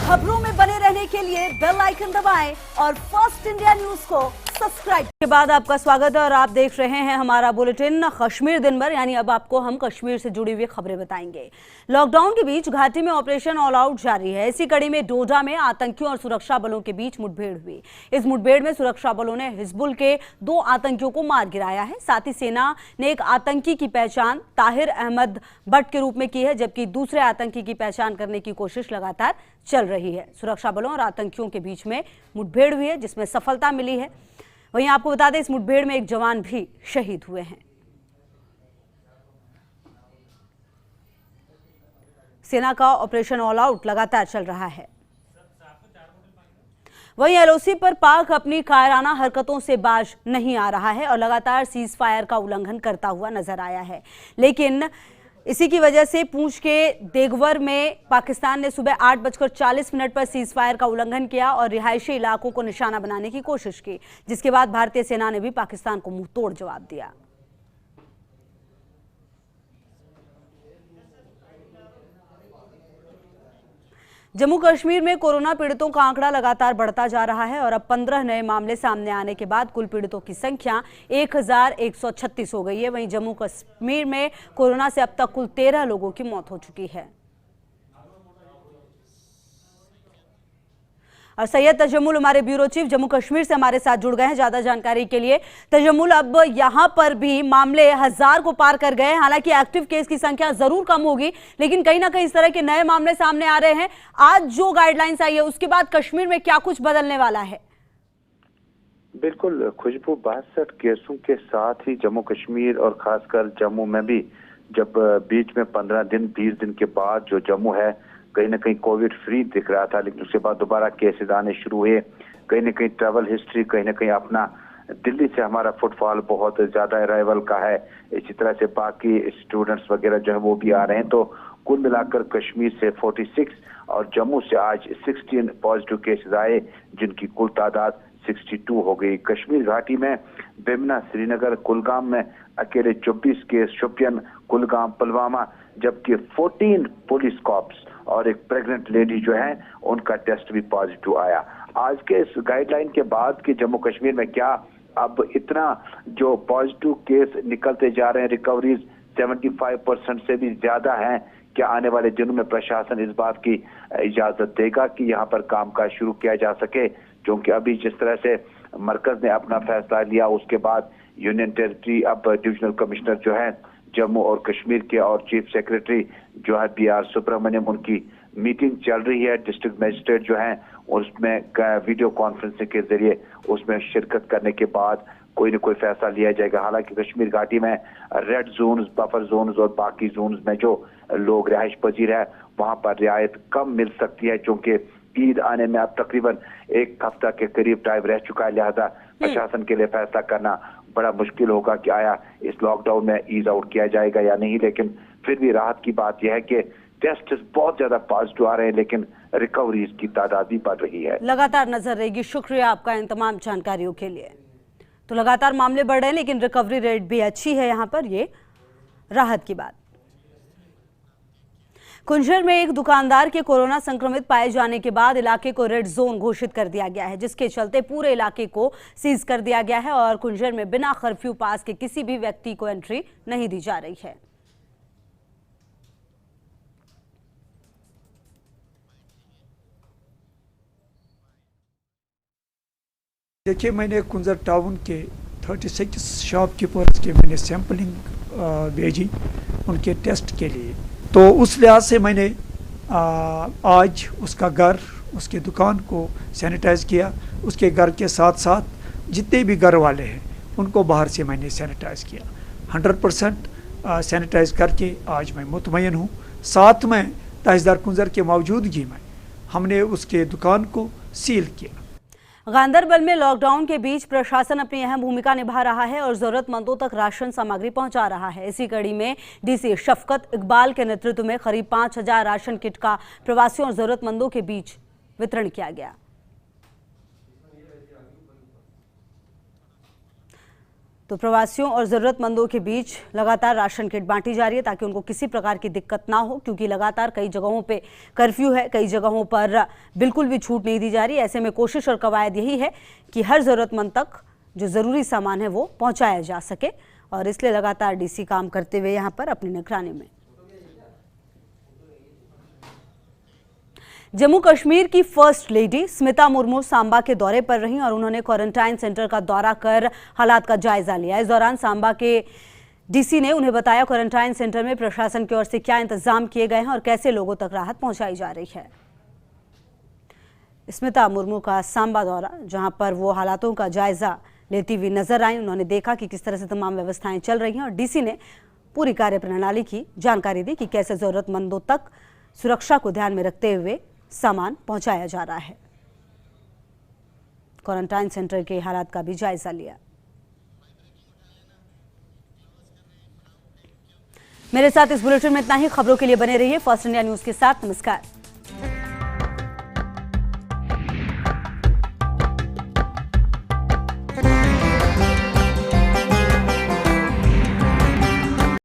खबरों में बने रहने के लिए बेल आइकन दबाएं और फर्स्ट इंडिया न्यूज को सब्सक्राइब के बाद आपका स्वागत है और आप देख रहे हैं हमारा बुलेटिन कश्मीर दिन भर। यानी अब आपको हम कश्मीर से जुड़ी हुई खबरें बताएंगे। लॉकडाउन के बीच घाटी में ऑपरेशन ऑल आउट जारी है। इसी कड़ी में डोडा में आतंकियों और सुरक्षा बलों के बीच मुठभेड़ हुई। इस मुठभेड़ में सुरक्षा बलों ने हिजबुल के 2 आतंकियों को मार गिराया है। साथ ही सेना ने एक आतंकी की पहचान ताहिर अहमद भट्ट के रूप में की है, जबकि दूसरे आतंकी की पहचान करने की कोशिश लगातार चल रही है। सुरक्षा बलों और आतंकियों के बीच में मुठभेड़ हुई है, जिसमें सफलता मिली है। वहीं आपको बता दें, इस मुठभेड़ में एक जवान भी शहीद हुए हैं। सेना का ऑपरेशन ऑल आउट लगातार चल रहा है। वहीं एलओसी पर पाक अपनी कायराना हरकतों से बाज नहीं आ रहा है और लगातार सीज फायर का उल्लंघन करता हुआ नजर आया है। लेकिन इसी की वजह से पूंछ के देगवर में पाकिस्तान ने सुबह 8:40 पर सीज फायर का उल्लंघन किया और रिहायशी इलाकों को निशाना बनाने की कोशिश की, जिसके बाद भारतीय सेना ने भी पाकिस्तान को मुंहतोड़ जवाब दिया। जम्मू कश्मीर में कोरोना पीड़ितों का आंकड़ा लगातार बढ़ता जा रहा है और अब 15 नए मामले सामने आने के बाद कुल पीड़ितों की संख्या 1136 हो गई है। वहीं जम्मू कश्मीर में कोरोना से अब तक कुल 13 लोगों की मौत हो चुकी है। और सैयद तजम्मुल हमारे ब्यूरो चीफ जम्मू कश्मीर से हमारे साथ जुड़ गए हैं ज्यादा जानकारी के लिए। तजम्मुल, अब यहां पर भी मामले 1000 को पार कर गए। हालांकि एक्टिव केस की संख्या जरूर कम होगी, लेकिन कहीं ना कहीं इस तरह के नए मामले सामने आ रहे हैं। आज जो गाइडलाइंस आई है उसके बाद कश्मीर में क्या कुछ बदलने वाला है? बिल्कुल खुशबू, 62 केसों के साथ ही जम्मू कश्मीर और खासकर जम्मू में भी जब बीच में 15 दिन 20 दिन के बाद जो जम्मू है कहीं ना कहीं कोविड फ्री दिख रहा था, लेकिन उसके बाद दोबारा केसेस आने शुरू हुए। कहीं ना कहीं ट्रैवल हिस्ट्री कहीं ना कहीं अपना दिल्ली से हमारा फुटफॉल बहुत ज्यादा अराइवल का है। इसी तरह से बाकी स्टूडेंट्स वगैरह जो है वो भी आ रहे हैं। तो कुल मिलाकर कश्मीर से 46 और जम्मू से आज 16 पॉजिटिव केसेस आए, जिनकी कुल तादाद 62 हो गई। कश्मीर घाटी में बेमना, श्रीनगर, कुलगाम में अकेले 24 केस, शोपियान, कुलगाम, पुलवामा, जबकि 14 पुलिस कॉप्स और एक प्रेग्नेंट लेडी जो है उनका टेस्ट भी पॉजिटिव आया। आज के इस गाइडलाइन के बाद कि जम्मू कश्मीर में क्या अब इतना जो पॉजिटिव केस निकलते जा रहे हैं, रिकवरीज 75% से भी ज्यादा हैं, क्या आने वाले दिनों में प्रशासन इस बात की इजाजत देगा कि यहाँ पर कामकाज शुरू किया जा सके? क्योंकि अभी जिस तरह से मरकज ने अपना फैसला लिया, उसके बाद यूनियन टेरिटरी अब डिविजनल कमिश्नर जो है जम्मू और कश्मीर के और चीफ सेक्रेटरी जो है BR सुब्रमण्यम, उनकी मीटिंग चल रही है। डिस्ट्रिक्ट मजिस्ट्रेट जो है उसमें वीडियो कॉन्फ्रेंसिंग के जरिए उसमें शिरकत करने के बाद कोई न कोई फैसला लिया जाएगा। हालांकि कश्मीर घाटी में रेड जोन्स, बफर जोन्स और बाकी जोन्स में जो लोग रिहाइश पजीर है वहां पर रियायत कम मिल सकती है, क्योंकि ईद आने में अब तकरीबन 1 हफ्ता के करीब टाइम रह चुका है। लिहाजा प्रशासन के लिए फैसला करना बड़ा मुश्किल होगा कि आया इस लॉकडाउन में ईज आउट किया जाएगा या नहीं। लेकिन फिर भी राहत की बात यह है कि टेस्ट बहुत ज्यादा पॉजिटिव आ रहे हैं, लेकिन रिकवरीज की तादाद भी बढ़ रही है। लगातार नजर रहेगी। शुक्रिया आपका इन तमाम जानकारियों के लिए। तो लगातार मामले बढ़ रहे हैं, लेकिन रिकवरी रेट भी अच्छी है यहाँ पर, ये राहत की बात। कुंजर में एक दुकानदार के कोरोना संक्रमित पाए जाने के बाद इलाके को रेड जोन घोषित कर दिया गया है, जिसके चलते पूरे इलाके को सीज कर दिया गया है और कुंजर में बिना कर्फ्यू पास के किसी भी व्यक्ति को एंट्री नहीं दी जा रही है। देखिए, मैंने कुंजर टाउन के 36 शॉपकीपर्स के मैंने सैंपलिंग भेजी उनके टेस्ट के लिए। तो उस लिहाज से मैंने आज उसका घर, उसके दुकान को सैनिटाइज किया। उसके घर के साथ साथ जितने भी घर वाले हैं उनको बाहर से मैंने सैनिटाइज किया। 100% सैनिटाइज करके आज मैं मुतमईन हूँ। साथ में तहसीलदार कुंजर के मौजूदगी में हमने उसके दुकान को सील किया। गांदरबल में लॉकडाउन के बीच प्रशासन अपनी अहम भूमिका निभा रहा है और जरूरतमंदों तक राशन सामग्री पहुंचा रहा है। इसी कड़ी में डीसी शफकत इकबाल के नेतृत्व में करीब 5000 राशन किट का प्रवासियों और जरूरतमंदों के बीच वितरण किया गया। तो प्रवासियों और ज़रूरतमंदों के बीच लगातार राशन किट बांटी जा रही है ताकि उनको किसी प्रकार की दिक्कत ना हो, क्योंकि लगातार कई जगहों पे कर्फ्यू है, कई जगहों पर बिल्कुल भी छूट नहीं दी जा रही। ऐसे में कोशिश और कवायद यही है कि हर ज़रूरतमंद तक जो ज़रूरी सामान है वो पहुंचाया जा सके, और इसलिए लगातार डीसी काम करते हुए यहाँ पर अपनी निगरानी में। जम्मू कश्मीर की फर्स्ट लेडी स्मिता मुर्मू सांबा के दौरे पर रहीं और उन्होंने क्वारंटाइन सेंटर का दौरा कर हालात का जायजा लिया। इस दौरान सांबा के डीसी ने उन्हें बताया क्वारंटाइन सेंटर में प्रशासन की ओर से क्या इंतजाम किए गए हैं और कैसे लोगों तक राहत पहुंचाई जा रही है। स्मिता मुर्मू का सांबा दौरा, जहां पर वो हालातों का जायजा लेती हुई नजर आई, उन्होंने देखा कि किस तरह से तमाम व्यवस्थाएं चल रही हैं और डीसी ने पूरी कार्यप्रणाली की जानकारी दी कि कैसे जरूरतमंदों तक सुरक्षा को ध्यान में रखते हुए सामान पहुंचाया जा रहा है। क्वारंटाइन सेंटर के हालात का भी जायजा लिया। मेरे साथ इस बुलेटिन में इतना ही। खबरों के लिए बने रहिए फर्स्ट इंडिया न्यूज के साथ। नमस्कार।